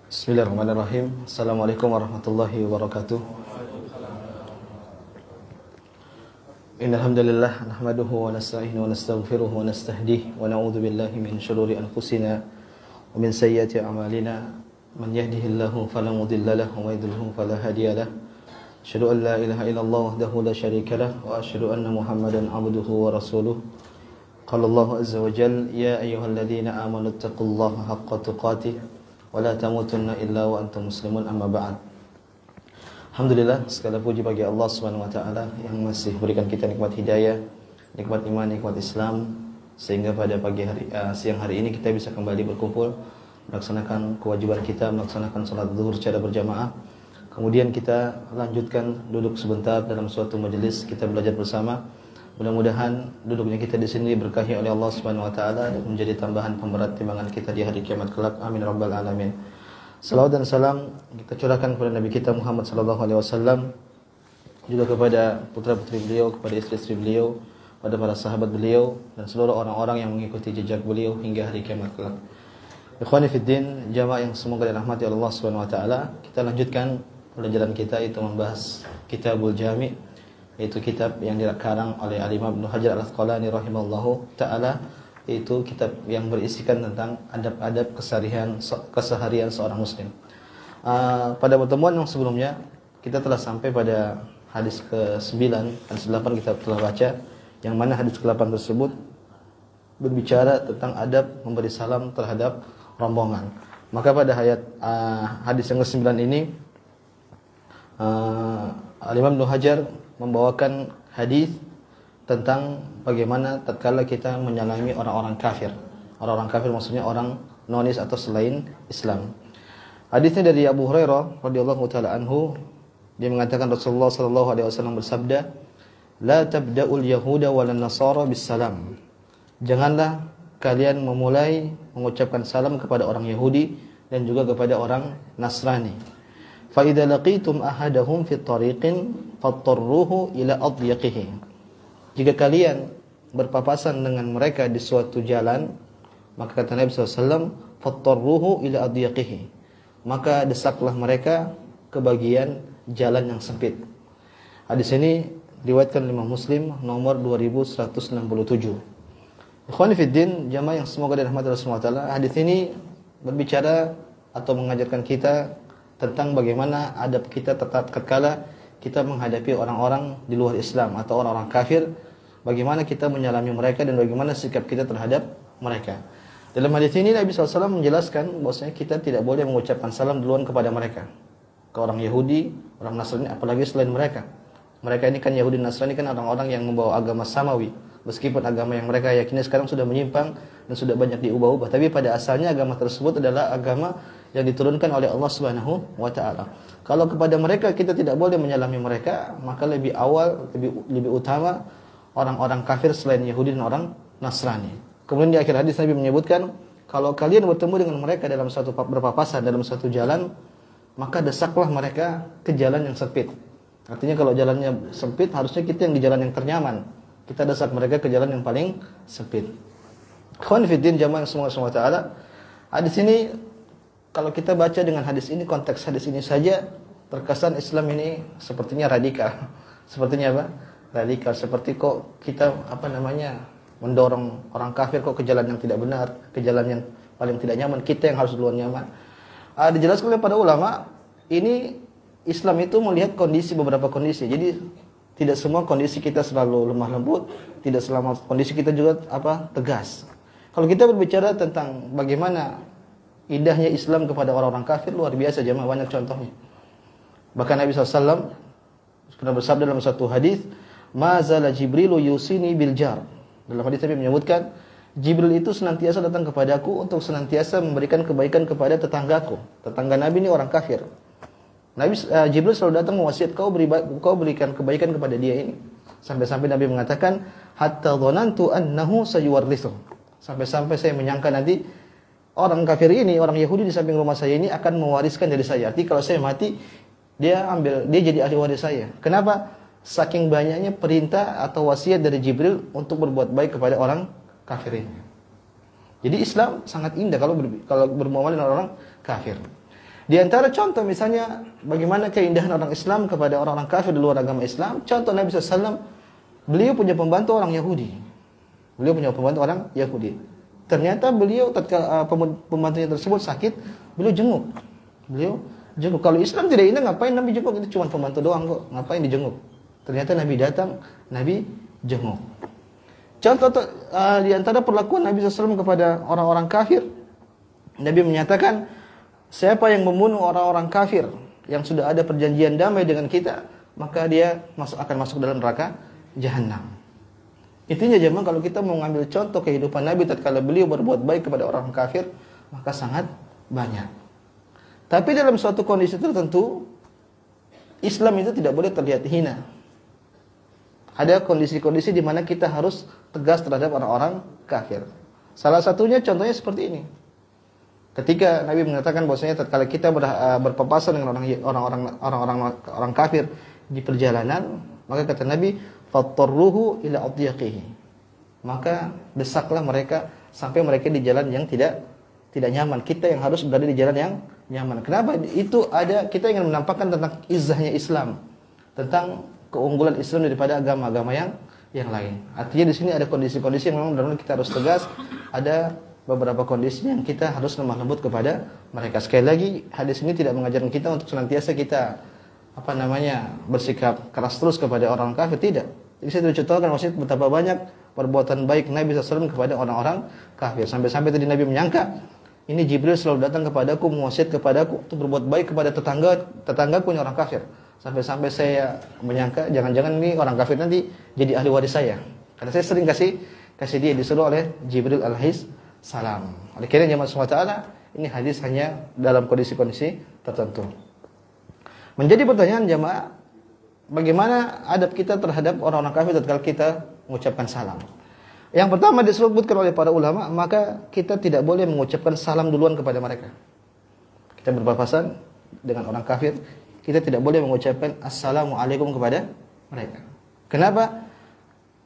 Bismillahirrahmanirrahim. Assalamualaikum warahmatullahi wabarakatuh. Innal hamdalillah nahmaduhu wa nasta'inuhu wa nastaghfiruhu wa nastahdihi wa na'udzu billahi min shururi anfusina wa min sayyiati a'malina. Man yahdihillahu fala mudilla lahu wa may yudlilhu fala hadiya lahu. Asyhadu an la ilaha illallah wahdahu la syarika lahu wa asyhadu anna Muhammadan 'abduhu wa rasuluh. Qala Allahu azza wa jalla ya ayyuhalladzina amanu taqullaha haqqa tuqatih wa la tamutunna illa wa antum muslimun, amma ba'd. Alhamdulillah, segala puji bagi Allah Subhanahu wa taala yang masih berikan kita nikmat hidayah, nikmat iman, nikmat Islam, sehingga pada siang hari ini kita bisa kembali berkumpul melaksanakan kewajiban kita, melaksanakan salat zuhur secara berjamaah. Kemudian kita lanjutkan duduk sebentar dalam suatu majelis, kita belajar bersama. Mudah-mudahan duduknya kita di sini diberkahi oleh Allah Subhanahu wa taala dan menjadi tambahan pemberat timbangan kita di hari kiamat kelak. Amin rabbal alamin. Salawat dan salam kita curahkan kepada Nabi kita Muhammad sallallahu alaihi wasallam, juga kepada putra-putri beliau, kepada istri-istri beliau, pada para sahabat beliau dan seluruh orang-orang yang mengikuti jejak beliau hingga hari kiamat kelak. Ikhwani fid din, jamaah yang semoga dirahmati Allah Subhanahu wa taala, kita lanjutkan pelajaran kita itu membahas Kitabul Jami', yaitu kitab yang dikarang oleh Al-Imam Ibnu Hajar Al-Asqalani rahimahullahu taala, yaitu kitab yang berisikan tentang adab-adab keseharian seorang muslim. Pada pertemuan yang sebelumnya kita telah sampai pada hadis ke-9 dan 8 kita telah baca, yang mana hadis ke-8 tersebut berbicara tentang adab memberi salam terhadap rombongan. Maka pada hadis yang ke-9 ini Al-Imam Ibnu Hajar membawakan hadis tentang bagaimana tatkala kita menyalami orang-orang kafir. Orang-orang kafir maksudnya orang nonis atau selain Islam. Hadisnya dari Abu Hurairah radhiyallahu taala anhu, dia mengatakan Rasulullah sallallahu alaihi wasallam bersabda, "La tabda'ul yahuda wal nasara bis salam." Janganlah kalian memulai mengucapkan salam kepada orang Yahudi dan juga kepada orang Nasrani. Fa idza laqitum ahadahum fi tariqin fattarruhu ila adyaqihi. Jika kalian berpapasan dengan mereka di suatu jalan, maka kata Nabi SAW, fattarruhu ila adyaqihi, maka desaklah mereka ke bagian jalan yang sempit. Hadis ini diriwayatkan oleh Imam Muslim nomor 2167. Ikhwani fid din, jamaah yang semoga dirahmati Allah Subhanahu wa taala, hadis ini berbicara atau mengajarkan kita tentang bagaimana adab kita tatkala kita menghadapi orang-orang di luar Islam atau orang-orang kafir, bagaimana kita menyalami mereka dan bagaimana sikap kita terhadap mereka. Dalam hadis ini Nabi SAW menjelaskan bahwasanya kita tidak boleh mengucapkan salam duluan kepada mereka, ke orang Yahudi, orang Nasrani, apalagi selain mereka. Mereka ini kan Yahudi Nasrani kan orang-orang yang membawa agama samawi. Meskipun agama yang mereka yakini sekarang sudah menyimpang dan sudah banyak diubah-ubah, tapi pada asalnya agama tersebut adalah agama yang diturunkan oleh Allah Subhanahu wa taala. Kalau kepada mereka kita tidak boleh menyalami mereka, maka lebih lebih utama orang-orang kafir selain Yahudi dan orang Nasrani. Kemudian di akhir hadis Nabi menyebutkan, kalau kalian bertemu dengan mereka dalam satu berpapasan dalam satu jalan, maka desaklah mereka ke jalan yang sempit. Artinya kalau jalannya sempit, harusnya kita yang di jalan yang ternyaman. Kita desak mereka ke jalan yang paling sempit. Ikhwan fillah jamaah semoga Allah taala. Hadis ini kalau kita baca dengan hadis ini, konteks hadis ini saja, terkesan Islam ini sepertinya radikal. Sepertinya apa? Radikal. Seperti kok kita mendorong orang kafir kok ke jalan yang tidak benar, ke jalan yang paling tidak nyaman. Kita yang harus duluan nyaman. Dijelaskan oleh para ulama, ini Islam itu melihat beberapa kondisi. Jadi tidak semua kondisi kita selalu lemah lembut, tidak selama kondisi kita juga tegas. Kalau kita berbicara tentang bagaimana indahnya Islam kepada orang-orang kafir, luar biasa jemaah, banyak contohnya. Bahkan Nabi SAW pernah bersabda dalam satu hadis, "Ma zala Jibrilu yusini bil jar." Dalam hadis Nabi menyebutkan, Jibril itu senantiasa datang kepadaku untuk senantiasa memberikan kebaikan kepada tetanggaku. Tetangga Nabi ini orang kafir. Jibril selalu datang mewasiat kau berikan kebaikan kepada dia ini. Sampai-sampai Nabi mengatakan, hatta dhanantu annahu sayuwarrithu. Sampai-sampai saya menyangka nanti orang kafir ini, orang Yahudi di samping rumah saya ini akan mewariskan dari saya. Artinya kalau saya mati, dia jadi ahli waris saya. Kenapa? Saking banyaknya perintah atau wasiat dari Jibril untuk berbuat baik kepada orang kafir ini. Jadi Islam sangat indah kalau bermuamalah dengan orang kafir. Di antara contoh misalnya bagaimana keindahan orang Islam kepada orang-orang kafir di luar agama Islam. Contoh Nabi SAW, beliau punya pembantu orang Yahudi. Beliau punya pembantu orang Yahudi. Ternyata beliau tatkala pembantunya tersebut sakit, beliau jenguk. Beliau jenguk. Kalau Islam tidak indah, ngapain Nabi jenguk? Itu cuma pembantu doang kok. Ngapain dijenguk? Ternyata Nabi datang, Nabi jenguk. Contoh di antara perlakuan Nabi SAW kepada orang-orang kafir, Nabi menyatakan, siapa yang membunuh orang-orang kafir yang sudah ada perjanjian damai dengan kita, maka dia akan masuk dalam neraka Jahannam. Intinya jemaah, kalau kita mau mengambil contoh kehidupan Nabi tatkala beliau berbuat baik kepada orang kafir, maka sangat banyak. Tapi dalam suatu kondisi tertentu, Islam itu tidak boleh terlihat hina. Ada kondisi-kondisi di mana kita harus tegas terhadap orang-orang kafir. Salah satunya contohnya seperti ini. Ketika Nabi mengatakan bahwasanya tatkala kita berpapasan dengan orang kafir di perjalanan, maka kata Nabi, "Fattarruhu ila adyaqihi." Maka desaklah mereka sampai mereka di jalan yang tidak nyaman. Kita yang harus berada di jalan yang nyaman. Kenapa? Itu ada, kita ingin menampakkan tentang izahnya Islam, tentang keunggulan Islam daripada agama-agama yang lain. Artinya di sini ada kondisi-kondisi yang memang benar-benar kita harus tegas, ada beberapa kondisi yang kita harus lemah lembut kepada mereka. Sekali lagi, hadis ini tidak mengajarkan kita untuk senantiasa kita bersikap keras terus kepada orang kafir, tidak. Jadi saya contohkan maksud betapa banyak perbuatan baik Nabi SAW kepada orang-orang kafir. Sampai-sampai tadi Nabi menyangka, ini Jibril selalu datang kepadaku, mewasiat kepadaku untuk berbuat baik kepada tetanggaku yang orang kafir. Sampai-sampai saya menyangka jangan-jangan ini orang kafir nanti jadi ahli waris saya. Karena saya sering kasih dia disuruh oleh Jibril alaihis salam. Oleh karena jemaah SWT, ini hadis hanya dalam kondisi-kondisi tertentu. Menjadi pertanyaan jemaah, bagaimana adab kita terhadap orang-orang kafir tatkala kita mengucapkan salam? Yang pertama disebutkan oleh para ulama, maka kita tidak boleh mengucapkan salam duluan kepada mereka. Kita berpapasan dengan orang kafir, kita tidak boleh mengucapkan assalamualaikum kepada mereka. Kenapa?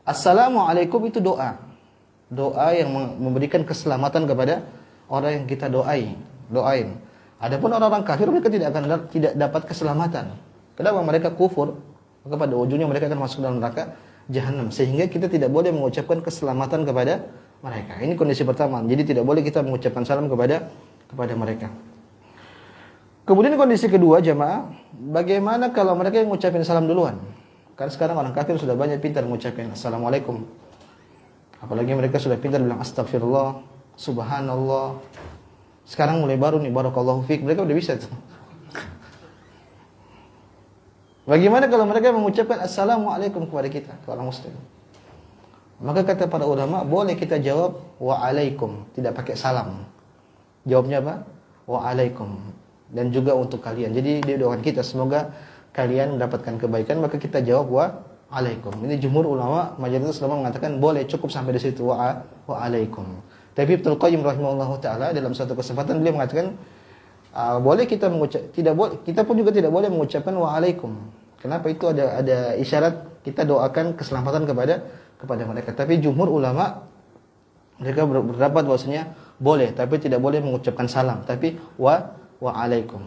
Assalamualaikum itu doa. Doa yang memberikan keselamatan kepada orang yang kita doain. Adapun orang-orang kafir, mereka tidak dapat keselamatan. Kenapa? Mereka kufur, maka pada ujungnya mereka akan masuk dalam neraka Jahannam. Sehingga kita tidak boleh mengucapkan keselamatan kepada mereka. Ini kondisi pertama. Jadi tidak boleh kita mengucapkan salam kepada mereka. Kemudian kondisi kedua jemaah, bagaimana kalau mereka yang mengucapkan salam duluan? Karena sekarang orang kafir sudah banyak pintar mengucapkan assalamualaikum. Apalagi mereka sudah pintar bilang astagfirullah, subhanallah. Sekarang mulai baru nih, barakallahu fiik, mereka udah bisa tuh. Bagaimana kalau mereka mengucapkan assalamualaikum kepada kita, orang muslim? Maka kata para ulama, boleh kita jawab waalaikum, tidak pakai salam. Jawabnya apa? Waalaikum. Dan juga untuk kalian. Jadi dia doakan kita, semoga kalian mendapatkan kebaikan, maka kita jawab waalaikum. Ini jumhur ulama, mayoritas ulama mengatakan boleh, cukup sampai di situ waalaikum. Tapi Ibnu Qayyim rahimahullahu taala dalam satu kesempatan beliau mengatakan boleh kita kita pun juga tidak boleh mengucapkan waalaikum. Kenapa? Itu ada isyarat kita doakan keselamatan kepada mereka. Tapi jumhur ulama mereka berpendapat bahwasanya boleh, tapi tidak boleh mengucapkan salam, tapi waalaikum.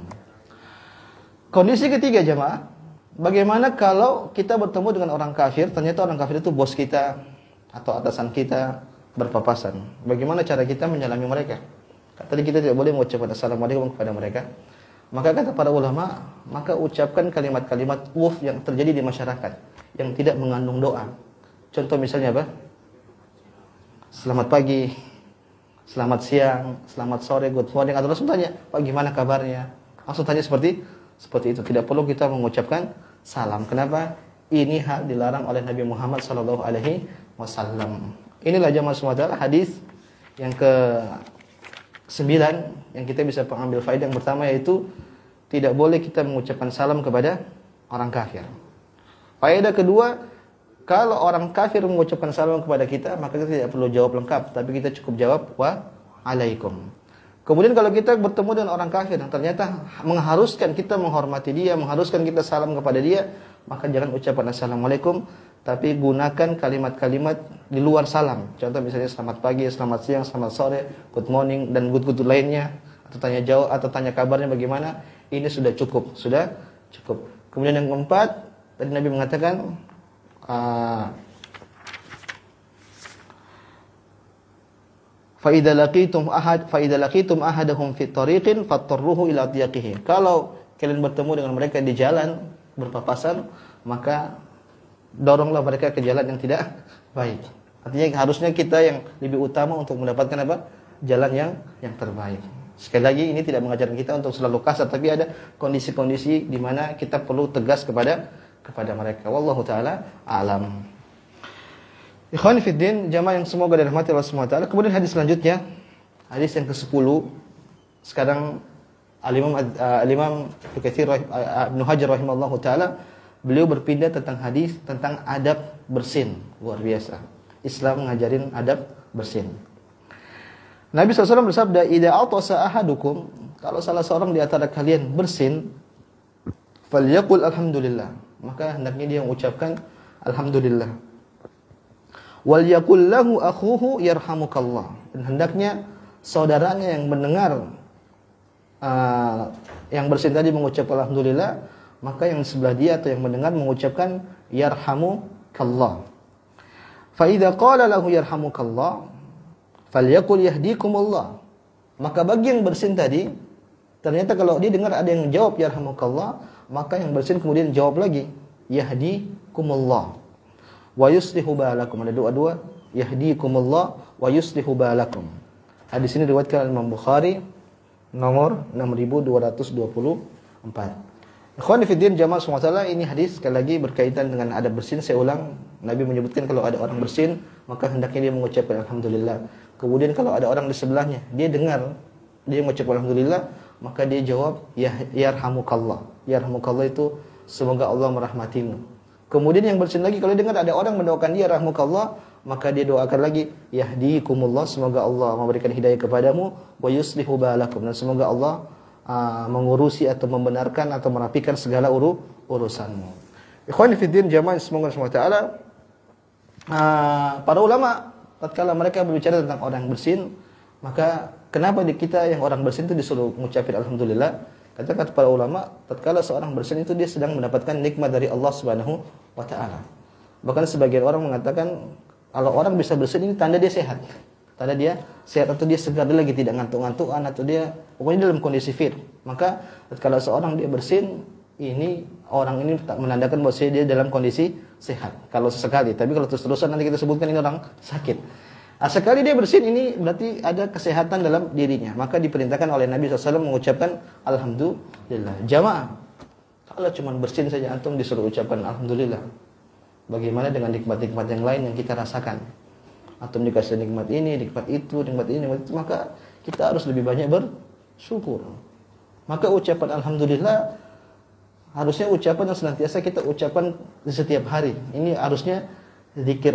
Kondisi ketiga jemaah, bagaimana kalau kita bertemu dengan orang kafir, ternyata orang kafir itu bos kita atau atasan kita, berpapasan. Bagaimana cara kita menyalami mereka? Tadi kita tidak boleh mengucapkan assalamualaikum kepada mereka. Maka kata para ulama, maka ucapkan kalimat-kalimat yang terjadi di masyarakat yang tidak mengandung doa. Contoh misalnya apa? Selamat pagi, selamat siang, selamat sore, good morning. Atau langsung tanya, Pak gimana kabarnya? Langsung tanya seperti itu. Tidak perlu kita mengucapkan salam. Kenapa? Ini hal dilarang oleh Nabi Muhammad SAW. Inilah jamaah semua hadis yang ke-9 yang kita bisa mengambil faedah. Yang pertama yaitu tidak boleh kita mengucapkan salam kepada orang kafir. Faedah kedua, kalau orang kafir mengucapkan salam kepada kita, maka kita tidak perlu jawab lengkap, tapi kita cukup jawab waalaikum. Kemudian kalau kita bertemu dengan orang kafir yang ternyata mengharuskan kita menghormati dia, mengharuskan kita salam kepada dia, maka jangan ucapkan assalamualaikum, tapi gunakan kalimat-kalimat di luar salam. Contoh misalnya selamat pagi, selamat siang, selamat sore, good morning, dan good lainnya. atau tanya jawab atau tanya kabarnya bagaimana, ini sudah cukup, sudah cukup. Kemudian yang keempat, tadi Nabi mengatakan fa idza laqitum ahadahum fi tariqin fattaruhu ila diyaqihi. Kalau kalian bertemu dengan mereka di jalan berpapasan, maka doronglah mereka ke jalan yang tidak baik. Artinya harusnya kita yang lebih utama untuk mendapatkan apa? Jalan yang terbaik. Sekali lagi ini tidak mengajarkan kita untuk selalu kasar, tapi ada kondisi-kondisi di mana kita perlu tegas kepada mereka. Wallahu taala alam. Ikhwan fiddin, jamaah yang semoga dirahmati Allah Subhanahu wa taala. Kemudian hadis selanjutnya, hadis yang ke-10. Sekarang Al-Imam Ibnu Hajar rahimahullahu taala, beliau berpindah tentang hadis tentang adab bersin. Luar biasa. Islam mengajarin adab bersin. Nabi SAW bersabda, "Idza atasa ahadukum," kalau salah seorang di antara kalian bersin, falyaqul alhamdulillah, maka hendaknya dia mengucapkan alhamdulillah. Wal yaqul lahu akhuhu yarhamukallah, dan hendaknya saudaranya yang mendengar yang bersin tadi mengucap alhamdulillah, maka yang sebelah dia atau yang mendengar mengucapkan yarhamukallah. Fa idza qala lahu yarhamukallah falyaqul yahdikumullah, maka bagi yang bersin tadi, ternyata kalau dia dengar ada yang jawab yarhamukallah, maka yang bersin kemudian jawab lagi yahdikumullah wa yuslihu balakum. Ada doa-doa yahdikumullah wa yuslihu balakum. Hadis ini diriwayatkan Imam Bukhari nomor 6224. Ikhwan fillah jamaah semua, ini hadis sekali lagi berkaitan dengan adab bersin. Saya ulang, Nabi menyebutkan kalau ada orang bersin, maka hendaknya dia mengucapkan alhamdulillah. Kemudian kalau ada orang di sebelahnya, dia dengar dia mengucapkan alhamdulillah, maka dia jawab yarhamukallah. Yarhamukallah itu semoga Allah merahmatimu. Kemudian yang bersin lagi, kalau dengar ada orang mendoakan dia rahmukallah, maka dia doakan lagi yahdikumullah, semoga Allah memberikan hidayah kepadamu, wa yuslihu balakum, dan semoga Allah mengurusi atau membenarkan atau merapikan segala urusanmu. Ikhwani fiddin jamaah semoga Allah taala, para ulama tatkala mereka berbicara tentang orang bersin, maka kenapa di kita yang orang bersin itu disuruh mengucapkan alhamdulillah? Kata para ulama, tatkala seorang bersin itu dia sedang mendapatkan nikmat dari Allah Subhanahu wa taala. Bahkan sebagian orang mengatakan kalau orang bisa bersin ini tanda dia sehat. Tanda dia sehat atau dia segar, dia lagi tidak ngantuk-ngantukan atau dia pokoknya dalam kondisi fit. Maka tatkala seorang dia bersin, ini orang ini tak menandakan bahwa dia dalam kondisi sehat kalau sesekali. Tapi kalau terus-terusan nanti kita sebutkan ini orang sakit. Sekali dia bersin ini berarti ada kesehatan dalam dirinya. Maka diperintahkan oleh Nabi SAW mengucapkan alhamdulillah. Jamaah, kalau cuma bersin saja antum disuruh ucapkan alhamdulillah, bagaimana dengan nikmat-nikmat yang lain yang kita rasakan? Antum dikasih nikmat ini, nikmat itu, nikmat ini, nikmat itu, maka kita harus lebih banyak bersyukur. Maka ucapan alhamdulillah harusnya ucapan yang senantiasa kita ucapan di setiap hari. Ini harusnya zikir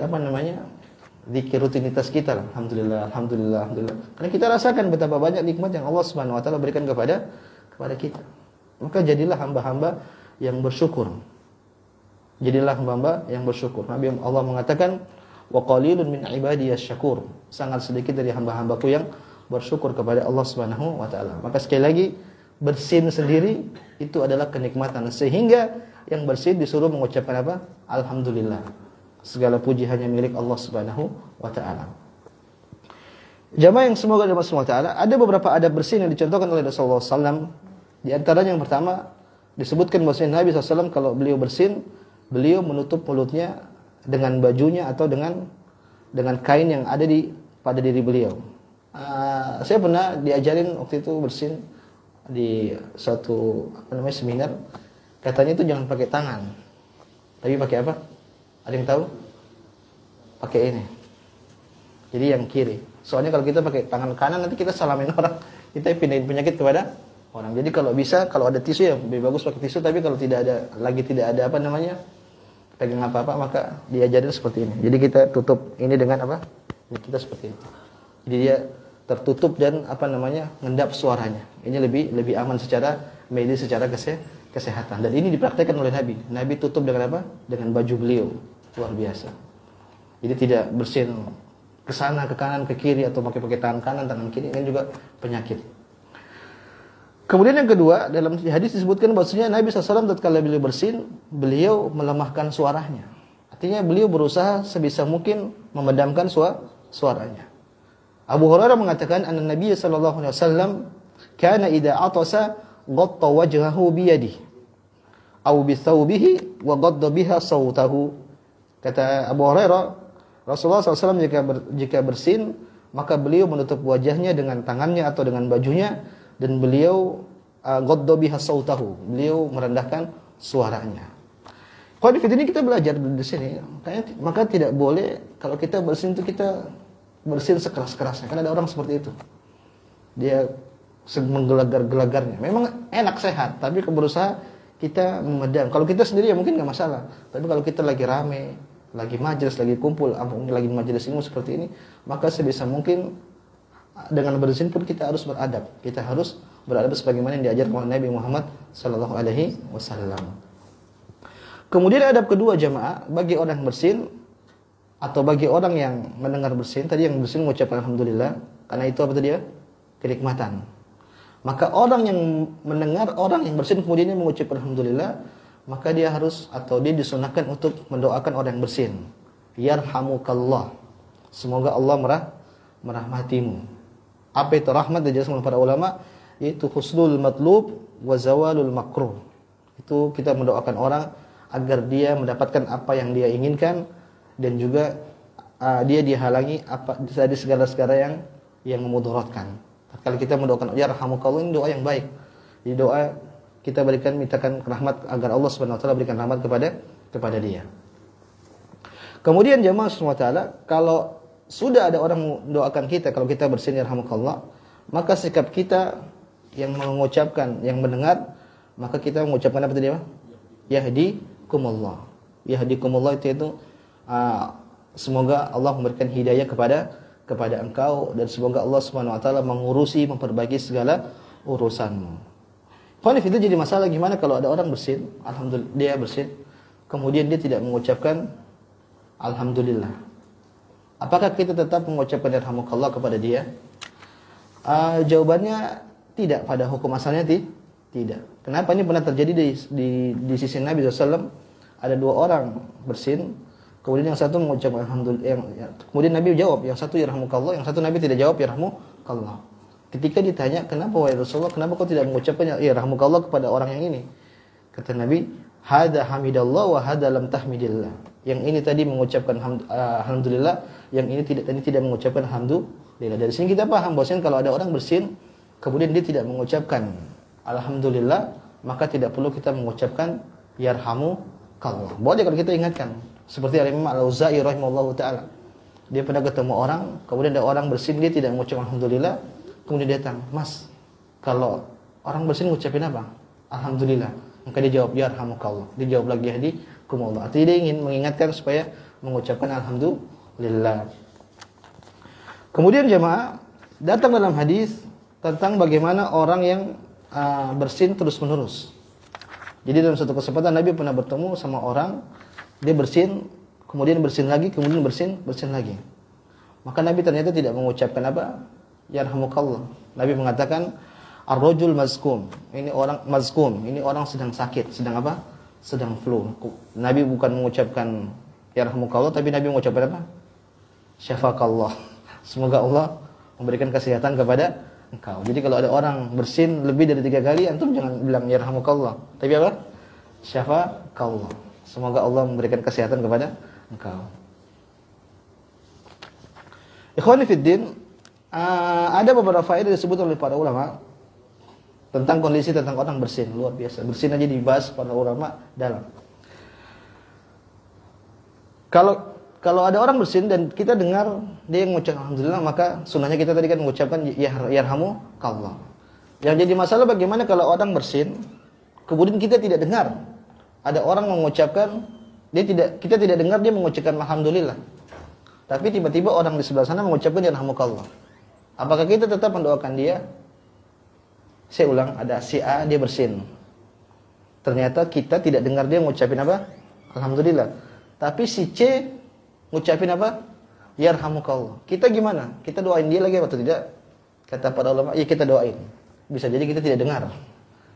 zikir rutinitas kita. Alhamdulillah, alhamdulillah, alhamdulillah. Karena kita rasakan betapa banyak nikmat yang Allah Subhanahu wa taala berikan kepada kita. Maka jadilah hamba-hamba yang bersyukur. Jadilah hamba-hamba yang bersyukur. Nabi Allah mengatakan, "Wa qalilun min ibadiyasy syakur." Sangat sedikit dari hamba-hambaku yang bersyukur kepada Allah Subhanahu wa taala. Maka sekali lagi, bersin sendiri itu adalah kenikmatan, sehingga yang bersin disuruh mengucapkan apa? Alhamdulillah. Segala puji hanya milik Allah Subhanahu wa taala. Jamaah yang semoga Allah Subhanahu wa taala, ada beberapa adab bersin yang dicontohkan oleh Rasulullah SAW. Di antaranya yang pertama disebutkan bahwa Nabi SAW kalau beliau bersin, beliau menutup mulutnya dengan bajunya atau dengan kain yang ada pada diri beliau. Saya pernah diajarin waktu itu bersin di suatu seminar. Katanya itu jangan pakai tangan, tapi pakai apa? Ada yang tahu? Pakai ini. Jadi yang kiri. Soalnya kalau kita pakai tangan kanan nanti kita salamin orang, kita pindahin penyakit kepada orang. Jadi kalau bisa, kalau ada tisu ya lebih bagus pakai tisu. Tapi kalau tidak ada pegang apa-apa, maka diajarin seperti ini. Jadi kita tutup ini dengan apa? Jadi kita seperti ini. Jadi dia tertutup dan ngendap suaranya. Ini lebih aman secara medis, secara kesehatan. Dan ini dipraktekkan oleh Nabi. Nabi tutup dengan apa? Dengan baju beliau. Luar biasa. Jadi tidak bersin ke sana, ke kanan, ke kiri, atau pakai tangan kanan, tangan kiri. Ini juga penyakit. Kemudian yang kedua, dalam hadis disebutkan bahwasanya Nabi SAW tatkala beliau bersin, beliau melemahkan suaranya. Artinya beliau berusaha sebisa mungkin memadamkan suaranya. Abu Hurairah mengatakan anna Nabi sallallahu alaihi wasallam kana idza atasa ghatta wajhahu bi yadihi aw bi thawbihi wa ghadda biha sautahu. Kata Abu Hurairah, Rasulullah SAW jika bersin, maka beliau menutup wajahnya dengan tangannya atau dengan bajunya, dan beliau ghadda biha sautahu, beliau merendahkan suaranya. Kalau di ini kita belajar di sini, maka tidak boleh kalau kita bersin itu kita bersin sekeras-kerasnya. Karena ada orang seperti itu. Dia menggelagar-gelagarnya. Memang enak sehat, tapi berusaha kita memedam. Kalau kita sendiri ya mungkin nggak masalah. Tapi kalau kita lagi rame, lagi majelis, lagi kumpul, lagi majelis ilmu seperti ini, maka sebisa mungkin dengan bersin pun kita harus beradab. Kita harus beradab sebagaimana yang diajarkan oleh Nabi Muhammad sallallahu alaihi wasallam. Kemudian adab kedua jamaah bagi orang bersin atau bagi orang yang mendengar bersin, tadi yang bersin mengucapkan alhamdulillah, karena itu apa tadi ya? Kenikmatan. Maka orang yang mendengar orang yang bersin kemudian dia mengucapkan alhamdulillah, maka dia harus atau dia disunahkan untuk mendoakan orang yang bersin. Yarhamukallah. Semoga Allah merahmatimu. Apa itu rahmat? Dijelaskan oleh para ulama, yaitu husnul matlub wa zawalul makruh. Itu kita mendoakan orang agar dia mendapatkan apa yang dia inginkan, dan juga dia dihalangi apa dari segala-segala yang memudaratkan. Kalau kita mendoakan ya rahmukallah, ini doa yang baik. Jadi doa kita mintakan rahmat agar Allah Subhanahu wa taala berikan rahmat kepada dia. Kemudian jemaah semua taala, kalau sudah ada orang mendoakan kita kalau kita bersin ya rahmukallah, maka sikap kita yang mengucapkan, yang mendengar, maka kita mengucapkan apa tadi, Pak? Yahdikumullah. Yahdikumullah itu semoga Allah memberikan hidayah kepada engkau, dan semoga Allah Subhanahu wa taala memperbaiki segala urusanmu. Kalau itu jadi masalah gimana kalau ada orang bersin, alhamdulillah dia bersin, kemudian dia tidak mengucapkan alhamdulillah. Apakah kita tetap mengucapkan yarhamukallah kepada dia? Jawabannya tidak, pada hukum asalnya tidak. Kenapa? Ini pernah terjadi di sisi Nabi SAW. Ada dua orang bersin, kemudian yang satu mengucapkan alhamdulillah, kemudian Nabi jawab, yang satu yarhamukallah, yang satu Nabi tidak jawab yarhamukallah. Ketika ditanya, kenapa wahai Rasulullah, kenapa kau tidak mengucapkan yarhamukallah kepada orang yang ini? Kata Nabi, hada hamidallah wa hada lam tahmidillah. Yang ini tadi mengucapkan alhamdulillah, yang ini tidak mengucapkan alhamdulillah. Dari sini kita paham bahwasanya kalau ada orang bersin kemudian dia tidak mengucapkan alhamdulillah, maka tidak perlu kita mengucapkan yarhamukallah. Boleh kalau kita ingatkan. Seperti Imam Al-Auza'i rahimahullahu taala. Dia pernah ketemu orang, kemudian ada orang bersin, dia tidak mengucapkan alhamdulillah, kemudian dia datang, "Mas, kalau orang bersin ngucapin apa?" Alhamdulillah. Maka dia jawab yarhamukallah. Dia jawab lagi yahdikumullah. Artinya dia ingin mengingatkan supaya mengucapkan alhamdulillah. Kemudian jemaah, datang dalam hadis tentang bagaimana orang yang bersin terus-menerus. Jadi dalam satu kesempatan Nabi pernah bertemu sama orang, dia bersin, kemudian bersin lagi, kemudian bersin lagi. Maka Nabi ternyata tidak mengucapkan apa? Yarhamukallah. Nabi mengatakan ar-rajul mazkum. Ini orang mazkum, ini orang sedang sakit, sedang apa? Sedang flu. Nabi bukan mengucapkan yarhamukallah, tapi Nabi mengucapkan apa? Syafakallah. Semoga Allah memberikan kesehatan kepada engkau. Jadi kalau ada orang bersin lebih dari 3 kali, antum jangan bilang yarhamukallah, tapi apa? Syafakallah. Semoga Allah memberikan kesehatan kepada engkau. Ikhwani fiddin, ada beberapa faedah disebut oleh para ulama tentang kondisi tentang orang bersin. Luar biasa. Bersin aja dibahas para ulama dalam. Kalau ada orang bersin dan kita dengar dia mengucapkan alhamdulillah, maka sunnahnya kita tadi kan mengucapkan yarhamukallah. Yang jadi masalah bagaimana kalau orang bersin kemudian kita tidak dengar ada orang mengucapkan, kita tidak dengar dia mengucapkan alhamdulillah. Tapi tiba-tiba orang di sebelah sana mengucapkan yarhamukallah. Apakah kita tetap mendoakan dia? Saya ulang, ada si A dia bersin. Ternyata kita tidak dengar dia mengucapin apa? Alhamdulillah. Tapi si C mengucapin apa? Yarhamukallah. Kita gimana? Kita doain dia lagi atau tidak? Kata para ulama, ya kita doain. bisa jadi kita tidak dengar.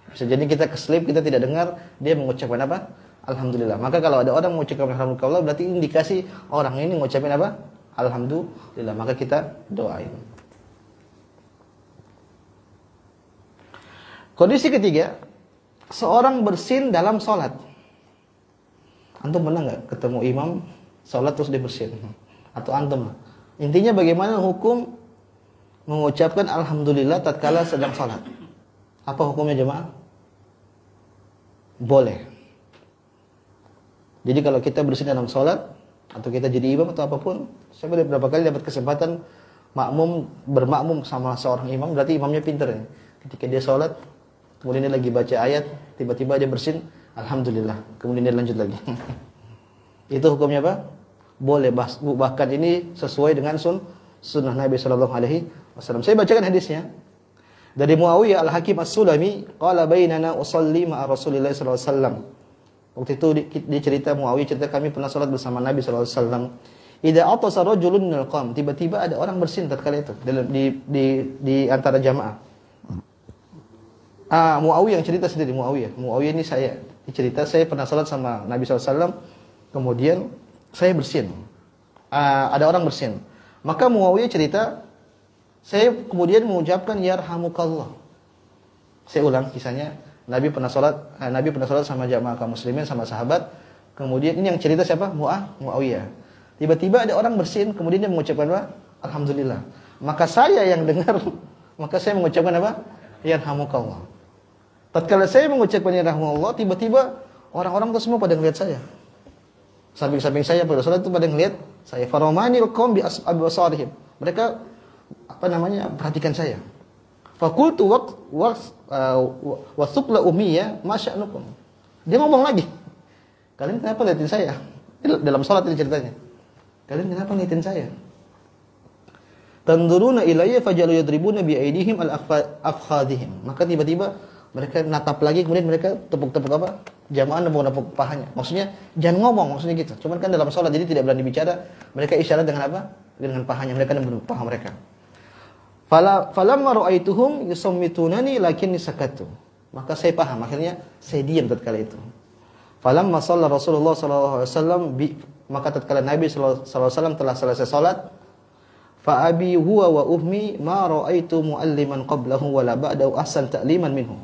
Bisa jadi kita keselip, kita tidak dengar dia mengucapkan apa? Alhamdulillah. Maka kalau ada orang mengucapkan alhamdulillah berarti indikasi orang ini mengucapkan apa? Alhamdulillah. Maka kita doain. Kondisi ketiga, seorang bersin dalam sholat. Antum pernah nggak ketemu imam sholat terus dia bersin? Atau antum? Intinya bagaimana hukum mengucapkan alhamdulillah tatkala sedang sholat? Apa hukumnya jemaah? Boleh. Jadi kalau kita bersin dalam sholat atau kita jadi imam atau apapun, saya beberapa kali dapat kesempatan bermakmum sama seorang imam, berarti imamnya pintar ya. Ketika dia sholat, kemudian dia lagi baca ayat, tiba-tiba dia bersin, alhamdulillah, kemudian dia lanjut lagi. Itu hukumnya apa? Boleh, bahkan ini sesuai dengan sunnah Nabi sallallahu alaihi wasallam. Saya bacakan hadisnya. Dari Muawiyah Al-Hakim As-Sulami, qala bainana usalli ma'a Rasulillah sallallahu alaihi wasallam. Waktu itu dia cerita, Muawiyah cerita, kami pernah salat bersama Nabi sallallahu alaihi wasallam. Idza atasa rajulun minal qawm, tiba-tiba ada orang bersin tatkala itu di antara jamaah. Muawiyah yang cerita sendiri, Muawiyah ini saya cerita, saya pernah salat sama Nabi sallallahu alaihi wasallam, kemudian saya bersin. Ada orang bersin. Maka Muawiyah cerita, saya kemudian mengucapkan yarhamukallah. Saya ulang kisahnya. Nabi pernah salat sama jamaah kaum muslimin, sama sahabat. Kemudian ini yang cerita siapa? Muawiyah. Tiba-tiba ada orang bersin, kemudian dia mengucapkan apa? Alhamdulillah. Maka saya yang dengar, maka saya mengucapkan apa? Yarhamukallah. Tatkala saya mengucapkan yarhamukallah, tiba-tiba orang-orang itu semua pada ngelihat saya. Samping-samping saya pada salat itu pada ngelihat saya. Faromanil qaum bi absarihim. Mereka perhatikan saya. Fakultu wasukla umiyya masya'nukum. Dia ngomong lagi. Kalian kenapa liatin saya? Dalam salat ini ceritanya. Kalian kenapa ngeliatin saya? Tanduruna ilayya fajalu yadribuna bi aydihim al-afkhadihim. Maka tiba-tiba mereka natap lagi, kemudian mereka tepuk-tepuk apa? Jamaah nepuk-nepuk pahanya. Maksudnya jangan ngomong, maksudnya gitu. Cuman kan dalam salat jadi tidak berani bicara. Mereka isyarat dengan apa? Dengan pahanya. Mereka nepuk paha mereka. Falamma ra'aituhum yusammitunani lakinni sakatu. Maka saya paham, akhirnya saya diam tatkala itu. Falamma shalla Rasulullah sallallahu alaihi wasallam maka tatkala Nabi sallallahu alaihi wasallam telah selesai salat, fa abi huwa wa ummi ma ra'aitu mualliman qablahu wala ba'dahu ahsan ta'liman minhu.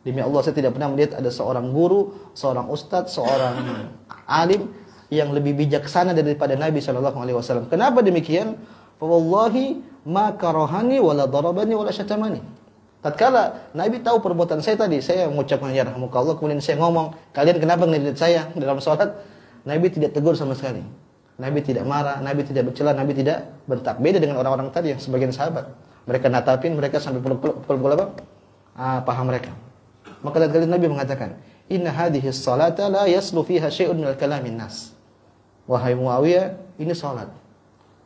Demi Allah, saya tidak pernah melihat ada seorang guru, seorang ustadz, seorang alim yang lebih bijaksana daripada Nabi sallallahu alaihi wasallam. Kenapa demikian? Fa wallahi ma karahani wala darabani wala syatamani. Tatkala Nabi tahu perbuatan saya tadi, saya mengucapkan yarhamukallah, kemudian saya ngomong, kalian kenapa ngelihat saya dalam salat? Nabi tidak tegur sama sekali. Nabi tidak marah, Nabi tidak bercela, Nabi tidak bentak. Beda dengan orang-orang tadi yang sebagian sahabat. Mereka natapin, mereka sampai pukul apa? Paha mereka. Maka tatkala Nabi mengatakan, "Inna hadhihi as-salata la yaslu fiha syai'un minal kalamin nas." Wahai Muawiyah, ini salat.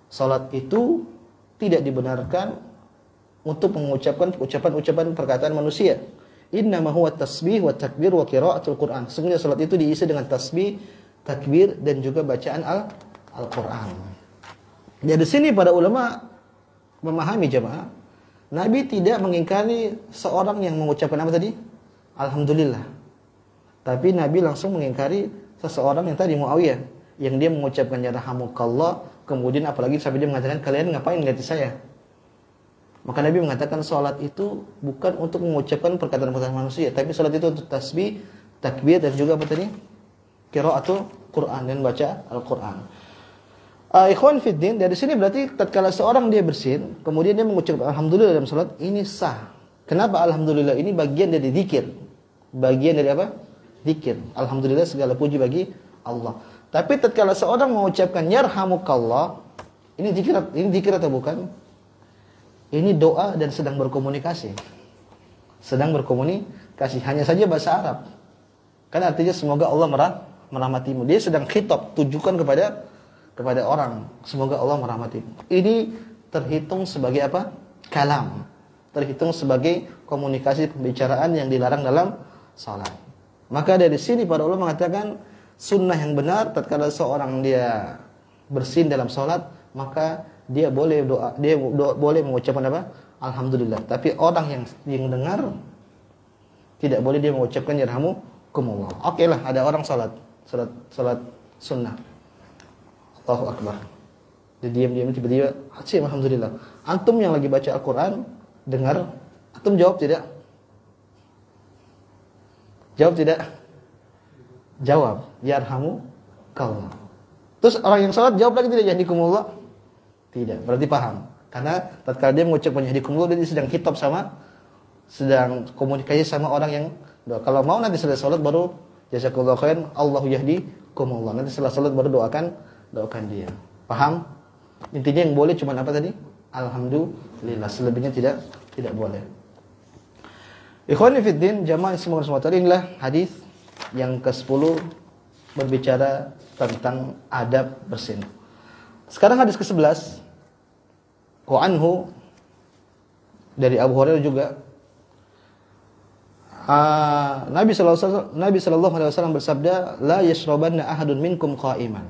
Salat itu tidak dibenarkan untuk mengucapkan ucapan-ucapan perkataan manusia. Inna ma huwa tasbih wa takbir wa qiraatul Qur'an. Sesungguhnya salat itu diisi dengan tasbih, takbir dan juga bacaan Al-Qur'an. Dari sini para ulama memahami jemaah, Nabi tidak mengingkari seorang yang mengucapkan apa tadi? Alhamdulillah. Tapi Nabi langsung mengingkari seseorang yang tadi Muawiyah, yang dia mengucapkan yarhamukallah, kemudian apalagi sampai dia mengatakan, kalian ngapain ngeliatin saya? Maka Nabi mengatakan salat itu bukan untuk mengucapkan perkataan-perkataan manusia, tapi salat itu untuk tasbih, takbir dan juga apa tadi? Qiraatul Quran, dan baca Al-Quran. Ikhwan fiddin, dari sini berarti tatkala seorang dia bersin, kemudian dia mengucapkan alhamdulillah dalam salat, ini sah. Kenapa alhamdulillah? Ini bagian dari zikir. Bagian dari apa? Zikir. Alhamdulillah, segala puji bagi Allah. Tapi tatkala seorang mengucapkan yarhamukallah, ini zikir atau bukan? Ini doa dan sedang berkomunikasi. Sedang berkomunikasi, hanya saja bahasa Arab. Kan artinya semoga Allah merahmatimu. Dia sedang khitab, tujukan kepada orang. Semoga Allah merahmatimu. Ini terhitung sebagai apa? Kalam. Terhitung sebagai komunikasi pembicaraan yang dilarang dalam salat. Maka dari sini para ulama mengatakan sunnah yang benar tatkala seorang dia bersin dalam salat, maka dia boleh boleh mengucapkan apa? alhamdulillah. Tapi orang yang dengar tidak boleh dia mengucapkan yarhamukumullah. Oke lah, ada orang salat sunnah. Allahu akbar. Dia diam-diam tiba-tiba, alhamdulillah. Antum yang lagi baca Al-Qur'an dengar, antum jawab tidak? Jawab tidak? Jawab, yarhamukallah. Terus orang yang salat jawab lagi tidak, yahdikumullah? Tidak, berarti paham. Karena tatkala dia mengucapkan yahdikumullah, dia sedang kitab sedang komunikasi sama orang yang doa. Kalau mau nanti setelah salat baru jazakallahu khairan, Allahu yahdikumullah. Nanti setelah salat baru doakan dia. Paham? Intinya yang boleh cuma apa tadi? Alhamdulillah. Selebihnya tidak boleh. Ikhwani fiddin, jamaah semoga semua tadi, inilah hadis yang ke-10 berbicara tentang adab bersin. Sekarang hadis ke-11. Wa anhu, dari Abu Hurairah juga, Nabi sallallahu alaihi wasallam bersabda, la yashrabanna ahadun minkum qa'iman.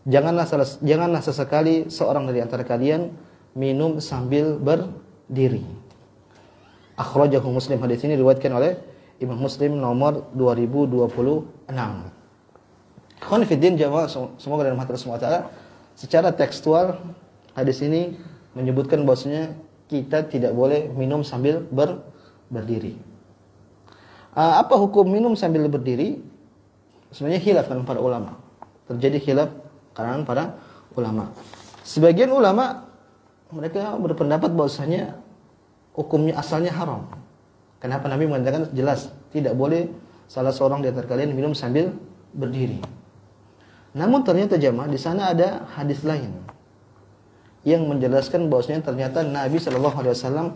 Janganlah sesekali seorang dari antara kalian minum sambil berdiri. Akhrajahu Muslim. Hadis ini diriwayatkan oleh Imam Muslim nomor 2026. Ikhwan fillah jamaah semoga dalam hati semua taala, secara tekstual hadis ini menyebutkan bahwasanya kita tidak boleh minum sambil berdiri. Apa hukum minum sambil berdiri? Sebenarnya khilaf kalangan para ulama. Terjadi khilaf kalangan para ulama. Sebagian ulama mereka berpendapat bahwasanya hukumnya asalnya haram. Kenapa Nabi mengatakan jelas tidak boleh salah seorang di antara kalian minum sambil berdiri. Namun ternyata jamaah di sana ada hadis lain yang menjelaskan bahwasanya ternyata Nabi Shallallahu Alaihi Wasallam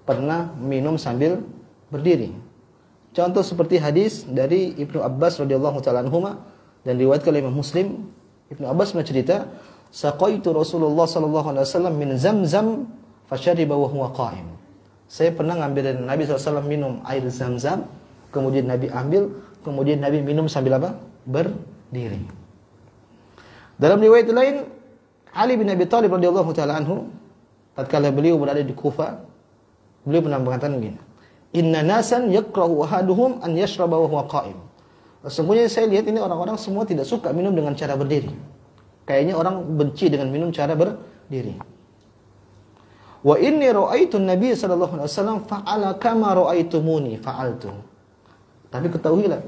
pernah minum sambil berdiri. Contoh seperti hadis dari Ibnu Abbas radhiyallahu taala anhuma dan diriwayatkan oleh Imam Muslim. Ibnu Abbas bercerita, "Saqaitu Rasulullah sallallahu alaihi wasallam min Zamzam fashariba wa huwa qa'im." Saya pernah ngambil dari Nabi SAW minum air Zamzam, kemudian Nabi ambil, kemudian Nabi minum sambil apa? Berdiri. Dalam riwayat lain, Ali bin Abi Thalib radhiyallahu taala anhu, tatkala beliau berada di Kufa, beliau pernah mengatakan begini, "Inna nasan yakrahu ahaduhum an yashraba wa huwa qa'im." Sesungguhnya saya lihat ini orang-orang semua tidak suka minum dengan cara berdiri. Kayaknya orang benci dengan minum cara berdiri. Wa inni ra'aitu an-nabiy sallallahu alaihi wasallam fa'ala kama ra'aitumuni fa'altu. Tapi ketahuilah,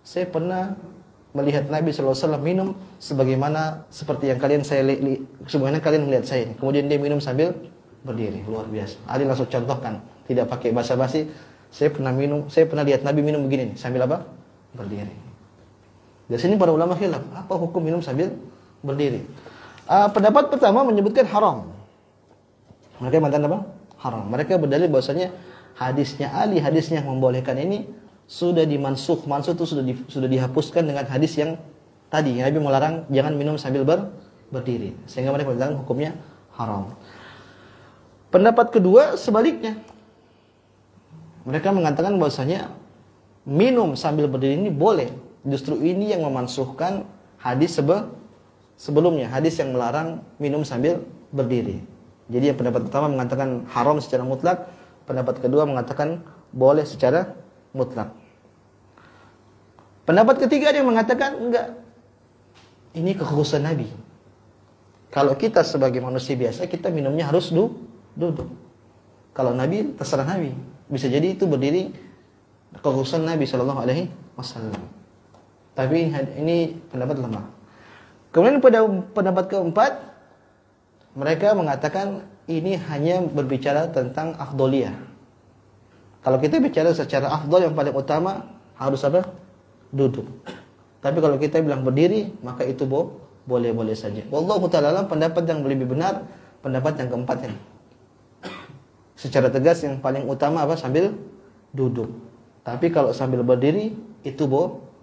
saya pernah melihat Nabi sallallahu alaihi wasallam minum sebagaimana seperti yang sebagaimana kalian melihat saya ini. Kemudian dia minum sambil berdiri, luar biasa. Ali langsung contohkan, tidak pakai basa-basi. Saya pernah lihat Nabi minum begini nih, sambil apa? Berdiri. Dari sini para ulama khilaf, apa hukum minum sambil berdiri? Pendapat pertama menyebutkan haram. Mereka mengatakan apa? Haram. Mereka berdalil bahwasanya hadisnya Ali, hadisnya yang membolehkan ini sudah dimansuh. Mansuh itu sudah dihapuskan dengan hadis yang tadi. Nabi melarang jangan minum sambil berdiri. Sehingga mereka mengatakan hukumnya haram. Pendapat kedua sebaliknya. Mereka mengatakan bahwasanya minum sambil berdiri ini boleh. Justru ini yang memansuhkan hadis sebelumnya, hadis yang melarang minum sambil berdiri. Jadi yang pendapat pertama mengatakan haram secara mutlak, pendapat kedua mengatakan boleh secara mutlak. Pendapat ketiga dia mengatakan enggak. Ini kekhususan Nabi. Kalau kita sebagai manusia biasa, kita minumnya harus duduk. Kalau Nabi, terserah Nabi. Bisa jadi itu berdiri kekhususan Nabi sallallahu alaihi wasallam. Tapi ini pendapat lemah. Kemudian pada pendapat keempat, mereka mengatakan ini hanya berbicara tentang afdoliyah. Kalau kita bicara secara afdol yang paling utama harus apa? Duduk. Tapi kalau kita bilang berdiri, maka itu boleh-boleh saja. Wallahu ta'ala pendapat yang lebih benar, pendapat yang keempat ini. Secara tegas yang paling utama apa? Sambil duduk. Tapi kalau sambil berdiri itu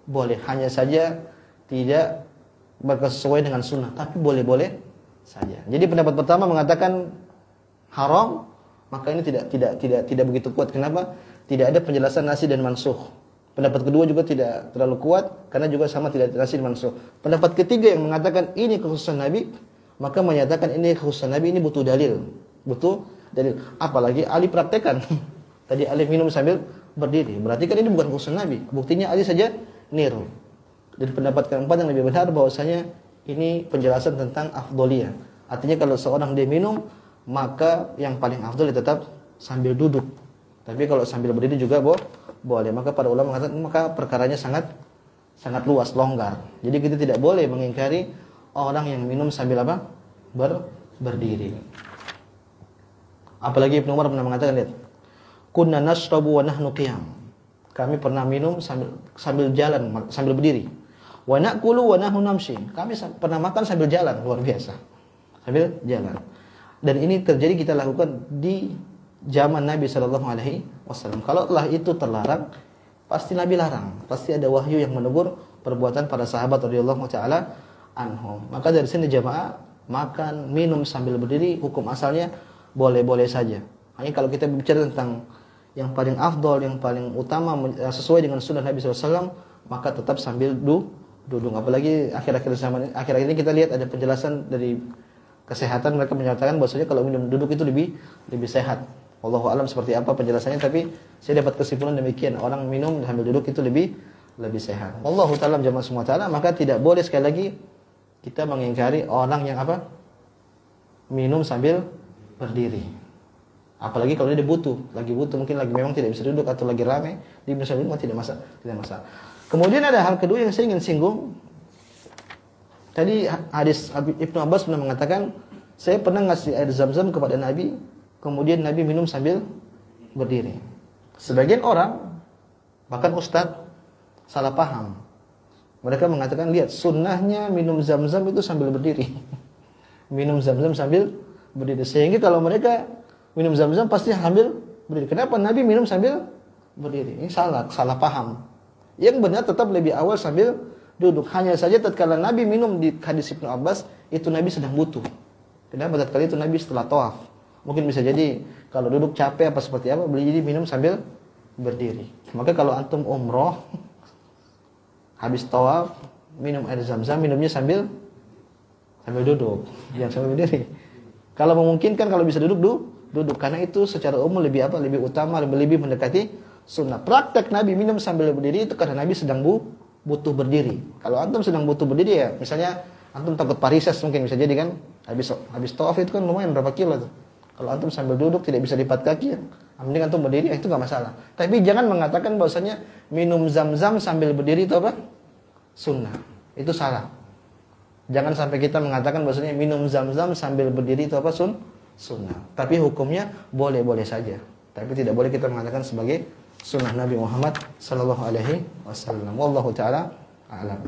boleh. Hanya saja tidak bersesuaian dengan sunnah. Tapi boleh-boleh saja. Jadi pendapat pertama mengatakan haram, maka ini tidak begitu kuat. Kenapa? Tidak ada penjelasan nasi dan mansuh. Pendapat kedua juga tidak terlalu kuat karena juga sama tidak nasi dan mansuh. Pendapat ketiga yang mengatakan ini kekhususan Nabi, maka menyatakan ini kekhususan Nabi ini butuh dalil. Butuh Dalil. Apalagi Ali praktekkan. Tadi Ali minum sambil berdiri. Berarti kan ini bukan khusus Nabi. Buktinya Ali saja niru. Dan pendapat keempat yang lebih benar bahwasanya ini penjelasan tentang afdholiyah. Artinya kalau seorang dia minum, maka yang paling afdol tetap sambil duduk. Tapi kalau sambil berdiri juga boleh. Maka para ulama mengatakan maka perkaranya sangat luas, longgar. Jadi kita tidak boleh mengingkari orang yang minum sambil apa? Berdiri. Apalagi Ibnu Umar pernah mengatakan, lihat. Kunna nashrabu wa nahnu qiyam. Kami pernah minum sambil jalan, sambil berdiri. Wa na'kulu wa nahnu namshi. Kami pernah makan sambil jalan, luar biasa. Sambil jalan. Dan ini terjadi kita lakukan di zaman Nabi sallallahu alaihi wasallam. Kalau telah itu terlarang, pasti Nabi larang. Pasti ada wahyu yang menegur perbuatan para sahabat radhiyallahu taala anhum. Maka dari sini jamaah, makan, minum sambil berdiri hukum asalnya boleh-boleh saja. Hanya kalau kita bicara tentang yang paling afdol, yang paling utama sesuai dengan sunnah Nabi SAW, maka tetap sambil duduk. Apalagi akhir-akhir ini kita lihat ada penjelasan dari kesehatan, mereka menyatakan bahwasanya kalau minum duduk itu lebih sehat. Wallahu alam seperti apa penjelasannya, tapi saya dapat kesimpulan demikian, orang minum sambil duduk itu lebih sehat. Wallahu taala jamaah semua taala, maka tidak boleh sekali lagi kita mengingkari orang yang apa? Minum sambil berdiri. Apalagi kalau dia lagi butuh, mungkin lagi memang tidak bisa duduk atau lagi ramai, dia bisa duduk tidak masalah. Kemudian ada hal kedua yang saya ingin singgung. Tadi hadis Ibnu Abbas pernah mengatakan, saya pernah ngasih air zam-zam kepada Nabi, kemudian Nabi minum sambil berdiri. Sebagian orang, bahkan ustadz, salah paham. Mereka mengatakan, lihat sunnahnya minum zam-zam itu sambil berdiri. Minum zam-zam sambil berdiri. Sehingga kalau mereka minum zam-zam pasti sambil berdiri. Kenapa Nabi minum sambil berdiri? Ini salah paham. Yang benar tetap lebih awal sambil duduk. Hanya saja tatkala Nabi minum di hadis Ibnu Abbas, itu Nabi sedang butuh. Kenapa tatkala itu Nabi setelah tawaf? Mungkin bisa jadi kalau duduk capek apa seperti apa, boleh jadi minum sambil berdiri. Maka kalau antum umroh, habis tawaf, minum air zam-zam, minumnya sambil duduk, jangan sambil berdiri. Kalau memungkinkan, kalau bisa duduk, karena itu secara umum lebih utama, lebih mendekati sunnah. Praktek Nabi minum sambil berdiri itu karena Nabi sedang butuh berdiri. Kalau antum sedang butuh berdiri ya, misalnya antum takut varises mungkin bisa jadi kan, habis tawaf itu kan lumayan berapa kilo tuh. Kalau antum sambil duduk tidak bisa lipat kaki, mending antum berdiri, itu enggak masalah. Tapi jangan mengatakan bahwasanya minum zam-zam sambil berdiri itu apa? Sunnah. Itu salah. Jangan sampai kita mengatakan bahwasanya minum zam-zam sambil berdiri itu apa? Sunnah. Tapi hukumnya boleh-boleh saja. Tapi tidak boleh kita mengatakan sebagai sunnah Nabi Muhammad sallallahu alaihi wasallam. Wallahu taala a'lam.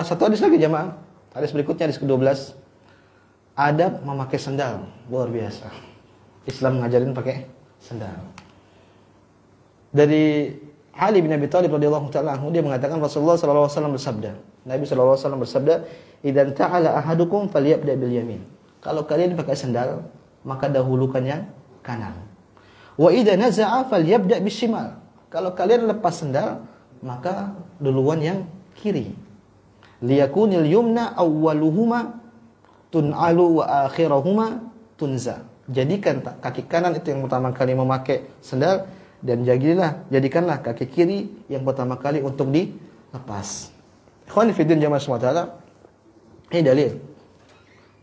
Satu hadis lagi jamaah. Hadis berikutnya, hadis ke-12. Adab memakai sendal. Luar biasa. Islam ngajarin pakai sendal. Dari Ali bin Abi Thalib radhiyallahu taala anhu, dia mengatakan Rasulullah sallallahu alaihi wasallam bersabda. Nabi sallallahu alaihi wasallam bersabda, "Idzan ta'ala ahadukum falyabda bil yamin." Kalau kalian pakai sendal, maka dahulukan yang kanan. Wa idza naza'a falyabda bishimal. Kalau kalian lepas sendal, maka duluan yang kiri. Liyakunil yumna awwaluhuma tun'alu wa akhirahuma tunza. Jadikan kaki kanan itu yang pertama kali memakai sendal, dan jadikanlah kaki kiri yang pertama kali untuk dilepas. Ikhwan fillah jamaah semua, ini dalil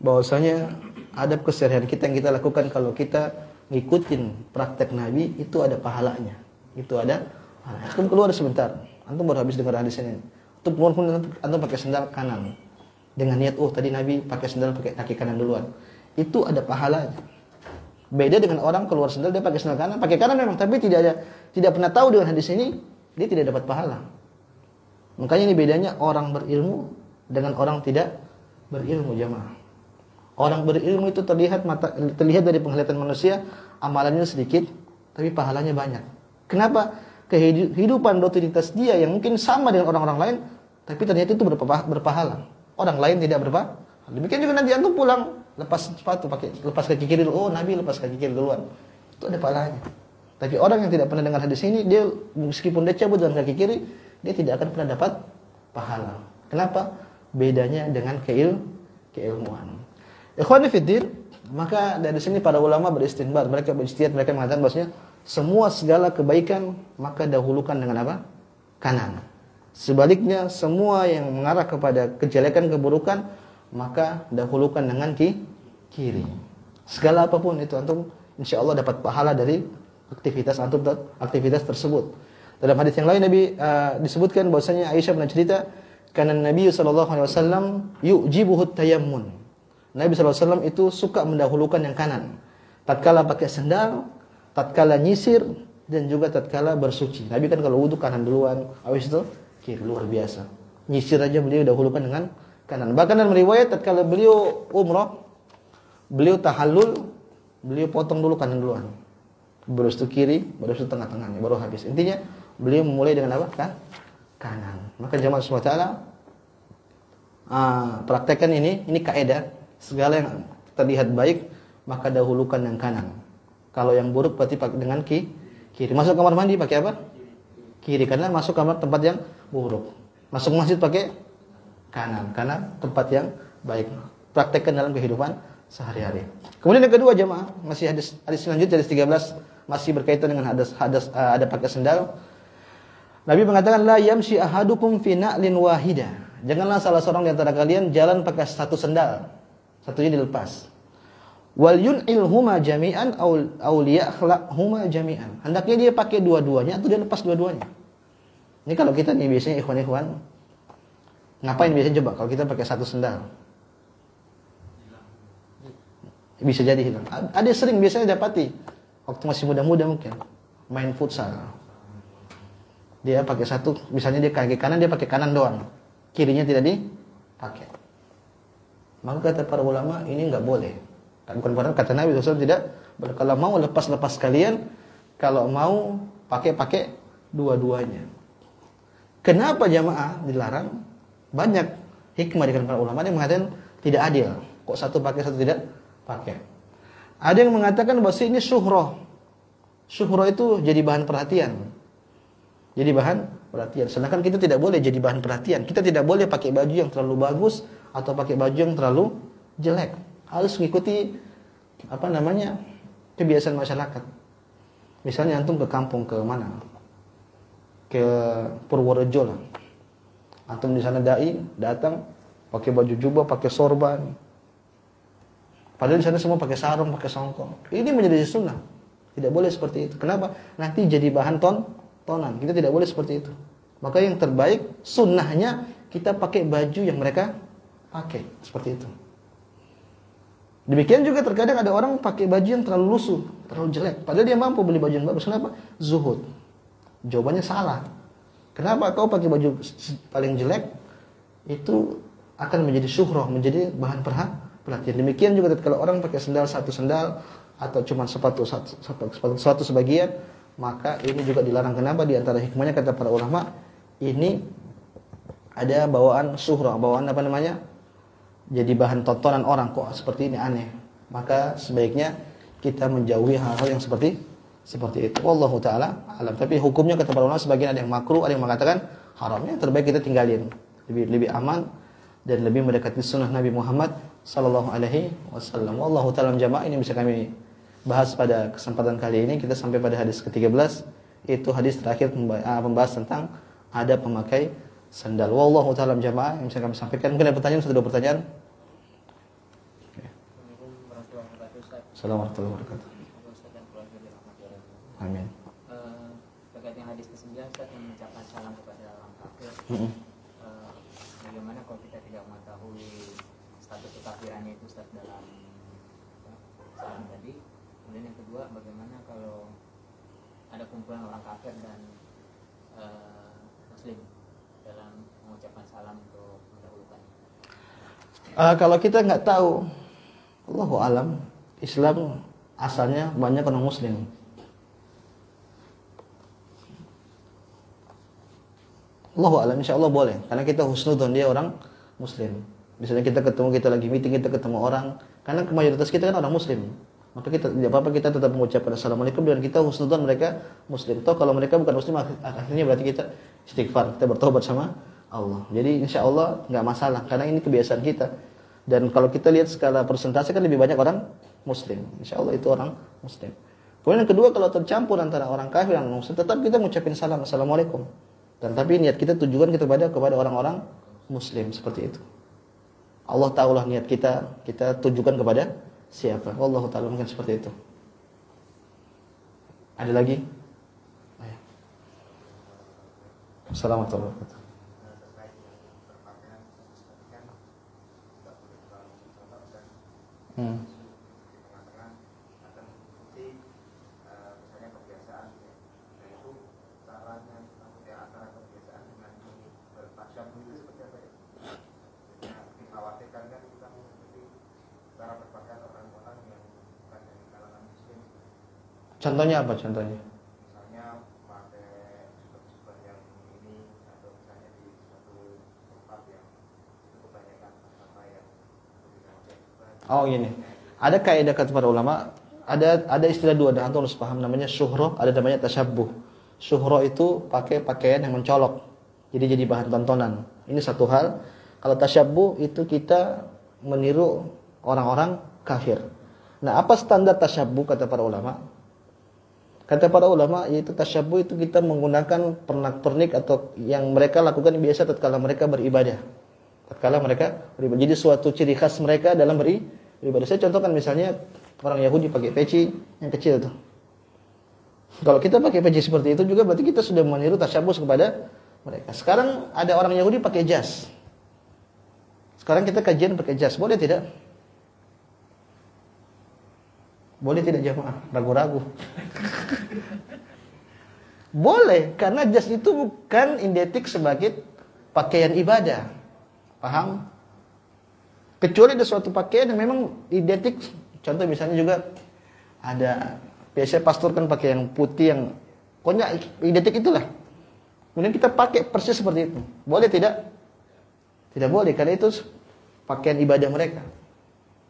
bahwasanya adab keseharian kita yang kita lakukan kalau kita ngikutin praktek Nabi itu ada pahalanya. Itu ada pahalanya. Antum keluar sebentar, antum baru habis dengar hadis ini. Antum keluar pun antum pakai sendal kanan dengan niat tadi Nabi pakai sendal pakai kaki kanan duluan. Itu ada pahalanya. Beda dengan orang keluar sendal dia pakai sendal kanan, memang tapi tidak pernah tahu dengan hadis ini, dia tidak dapat pahala. Makanya ini bedanya orang berilmu dengan orang tidak berilmu jamaah. Orang berilmu itu terlihat dari penglihatan manusia amalannya sedikit tapi pahalanya banyak. Kenapa? Kehidupan rutinitas dia yang mungkin sama dengan orang-orang lain tapi ternyata itu berpahala. Orang lain tidak berpahala. Demikian juga nanti antum pulang lepas sepatu lepas kaki kiri dulu. Nabi lepas kaki kiri duluan. Itu ada pahalanya. Tapi orang yang tidak pernah dengar hadis ini, dia meskipun dia cabut dengan kaki kiri, dia tidak akan pernah dapat pahala. Kenapa? Bedanya dengan keilmuan. Ikhwani fiddin, maka dari sini para ulama beristinbat, mereka berijtihad, mereka mengatakan bahwasanya semua segala kebaikan maka dahulukan dengan apa? Kanan. Sebaliknya semua yang mengarah kepada kejelekan, keburukan, maka dahulukan dengan kiri. Segala apapun itu antum insyaallah dapat pahala dari aktivitas antum, aktivitas tersebut. Dalam hadis yang lain Nabi disebutkan bahwasanya Aisyah pernah cerita, karena Nabi sallallahu alaihi wasallam yujibuhu tayammun. Nabi sallallahu alaihi wasallam itu suka mendahulukan yang kanan. Tatkala pakai sendal, tatkala nyisir, dan juga tatkala bersuci. Nabi kan kalau wudu kanan duluan, habis itu kiri, luar biasa. Nyisir aja beliau dahulukan dengan kanan. Bahkan dalam riwayat tatkala beliau umrah, beliau tahallul, beliau potong dulu kanan duluan. Baru itu kiri, baru itu tengah-tengahnya, baru habis. Intinya beliau memulai dengan apa? Kanan. Maka jamaah subhanahu wa ta'ala praktekkan ini kaidah. Segala yang terlihat baik maka dahulukan yang kanan. Kalau yang buruk berarti pakai dengan kiri. Masuk kamar mandi pakai apa? Kiri, karena masuk kamar tempat yang buruk. Masuk masjid pakai kanan, karena tempat yang baik. Praktekkan dalam kehidupan sehari-hari. Kemudian yang kedua jemaah, masih hadis selanjutnya, hadis 13, masih berkaitan dengan ada pakai sendal. Nabi mengatakan, la yamshi ahadukum fi na'lin wahida. Janganlah salah seorang di antara kalian jalan pakai satu sendal, satunya dilepas. Wal yun'ilhuma jami'an aw liyakhla'huma jami'an. Hendaknya dia pakai dua-duanya atau dia lepas dua-duanya. Ini kalau kita nih biasanya ikhwan-ikhwan, ngapain biasanya coba kalau kita pakai satu sendal? Bisa jadi hilang. Ada sering biasanya dapati waktu masih muda-muda mungkin main futsal. Dia pakai satu, misalnya dia kaki kanan, dia pakai kanan doang. Kirinya tidak dipakai. Maka kata para ulama ini enggak boleh. Bukan kata Nabi SAW tidak boleh. Kalau mau lepas-lepas kalian, kalau mau pakai dua-duanya. Kenapa jamaah dilarang? Banyak hikmah di kalangan para ulama yang mengatakan tidak adil. Kok satu pakai satu tidak pakai? Ada yang mengatakan bahwa ini syuhrah. Syuhrah itu jadi bahan perhatian. Jadi bahan perhatian. Sedangkan kita tidak boleh jadi bahan perhatian. Kita tidak boleh pakai baju yang terlalu bagus atau pakai baju yang terlalu jelek. Harus mengikuti kebiasaan masyarakat. Misalnya antum ke kampung, ke mana? Ke Purworejo lah. Antum di sana dai datang pakai baju jubah, pakai sorban. Padahal di sana semua pakai sarung, pakai songkok. Ini menjadi sunnah. Tidak boleh seperti itu. Kenapa? Nanti jadi bahan tontonan. Kita tidak boleh seperti itu. Maka yang terbaik sunnahnya kita pakai baju yang mereka pakai, seperti itu. Demikian juga terkadang ada orang pakai baju yang terlalu lusuh, terlalu jelek. Padahal dia mampu beli baju yang bagus. Kenapa? Zuhud. Jawabannya salah. Kenapa kau pakai baju paling jelek? Itu akan menjadi syuhrah, menjadi bahan perhatian. Demikian juga kalau orang pakai satu sendal atau cuma sepatu sebagian, maka ini juga dilarang. Kenapa? Di antara hikmahnya kata para ulama, ini ada bawaan syuhrah, bawaan jadi bahan tontonan orang, kok seperti ini aneh. Maka sebaiknya kita menjauhi hal-hal yang seperti itu. Wallahu taala alam. Tapi hukumnya kata para ulama sebagian ada yang makruh, ada yang mengatakan haramnya. Terbaik kita tinggalin. Lebih aman dan lebih mendekati sunnah Nabi Muhammad sallallahu alaihi wasallam. Wallahu taala jamaah, ini bisa kami bahas pada kesempatan kali ini. Kita sampai pada hadis ke-13, itu hadis terakhir membahas tentang adab memakai sandal. Wallahu ta'ala jamaah yang bisa kami sampaikan. Mungkin ada pertanyaan, satu dua pertanyaan. Assalamualaikum warahmatullahi wabarakatuh. Amin. Terkait dengan hadis ke-9 Ustaz yang mengucapkan salam kepada orang kafir. Bagaimana kalau kita tidak mengetahui status kekafirannya itu Ustaz dalam salam tadi? Kemudian yang kedua, bagaimana kalau ada kumpulan orang kafir dan muslim dalam mengucapkan salam untuk mendahulukannya? Kalau kita nggak tahu, Allahu alam, Islam asalnya banyak orang muslim. Allahu alam, insyaallah boleh, karena kita husnudzon dia orang muslim. Misalnya kita lagi meeting, kita ketemu orang, karena mayoritas kita kan orang muslim. Maka kita tidak apa-apa, kita tetap mengucapkan assalamualaikum dan kita husnudzon mereka muslim. Toh kalau mereka bukan muslim, akhirnya berarti kita istighfar, kita bertobat sama Allah. Jadi insya Allah nggak masalah karena ini kebiasaan kita. Dan kalau kita lihat skala persentase kan lebih banyak orang Muslim. Insya Allah itu orang Muslim. Kemudian yang kedua, kalau tercampur antara orang kafir dan orang Muslim, tetap kita mengucapkan salam, assalamualaikum. Dan tapi niat kita tujukan kita kepada orang-orang Muslim seperti itu. Allah tahulah niat kita tujukan kepada siapa. Allah taala mungkin seperti itu. Ada lagi? Ayo. Assalamualaikum warahmatullahi wabarakatuh. Contohnya apa contohnya? Misalnya pakai jubah yang ini atau misalnya di suatu tempat yang itu kebanyakan sama yang Oh gini, ada kaidah kata para ulama, ada istilah dua, dan antum harus paham, namanya syuhroh, ada namanya tasyabbuh. Syuhroh itu pakai pakaian yang mencolok, jadi bahan tontonan. Ini satu hal. Kalau tasyabbuh itu kita meniru orang-orang kafir. Nah, apa standar tasyabbuh kata para ulama? Kata para ulama, yaitu tasyabbuh itu kita menggunakan pernak-pernik atau yang mereka lakukan biasa tatkala mereka beribadah. Jadi suatu ciri khas mereka dalam beribadah. Saya contohkan misalnya orang Yahudi pakai peci yang kecil tuh. Kalau kita pakai peci seperti itu juga berarti kita sudah meniru tasyabbuh kepada mereka. Sekarang ada orang Yahudi pakai jas. Sekarang kita kajian pakai jas, boleh tidak? Boleh tidak jamaah? Ragu-ragu. Boleh, karena jas itu bukan identik sebagai pakaian ibadah. Paham? Kecuali ada suatu pakaian yang memang identik. Contoh misalnya juga ada, biasanya pastor kan pakai yang putih yang pokoknya identik itulah. Kemudian kita pakai persis seperti itu. Boleh tidak? Tidak boleh, karena itu pakaian ibadah mereka.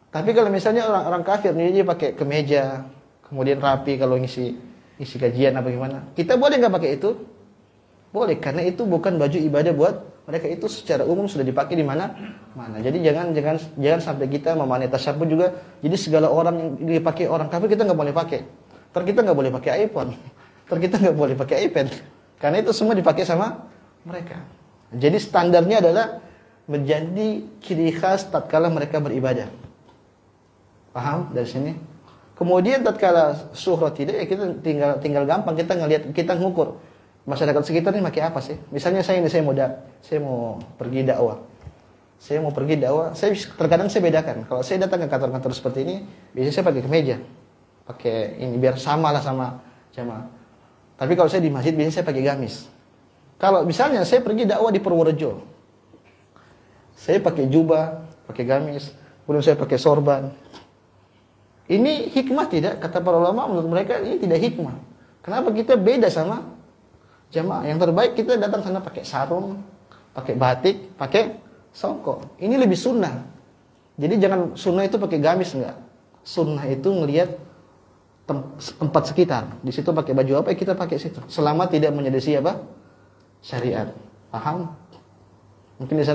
Tapi kalau misalnya orang kafir dia pakai kemeja, kemudian rapi kalau ngisi kajian apa gimana, kita boleh nggak pakai itu? Boleh, karena itu bukan baju ibadah buat mereka, itu secara umum sudah dipakai di mana. Jadi jangan sampai kita memaknai tasyabbuh juga. Jadi segala orang yang dipakai orang kafir kita nggak boleh pakai. Kita nggak boleh pakai iPhone, kita nggak boleh pakai iPad, karena itu semua dipakai sama mereka. Jadi standarnya adalah menjadi ciri khas tatkala mereka beribadah. Paham dari sini? Kemudian tatkala syuhrat tidak, ya kita tinggal gampang kita ngelihat, kita ngukur masyarakat sekitar ini pakai apa sih? Misalnya saya mau pergi dakwah. Saya terkadang saya bedakan. Kalau saya datang ke kantor-kantor seperti ini, biasanya saya pakai kemeja. Pakai ini biar samalah sama jamaah. Tapi kalau saya di masjid biasanya saya pakai gamis. Kalau misalnya saya pergi dakwah di Purworejo, saya pakai jubah, pakai gamis, kemudian saya pakai sorban. Ini hikmah tidak? Kata para ulama, menurut mereka ini tidak hikmah. Kenapa kita beda sama jamaah? Yang terbaik kita datang sana pakai sarung, pakai batik, pakai songkok. Ini lebih sunnah. Jadi jangan sunnah itu pakai gamis, enggak. Sunnah itu ngelihat tempat sekitar. Di situ pakai baju apa, kita pakai situ. Selama tidak menyelisih apa? Syariat. Paham? Mungkin di sana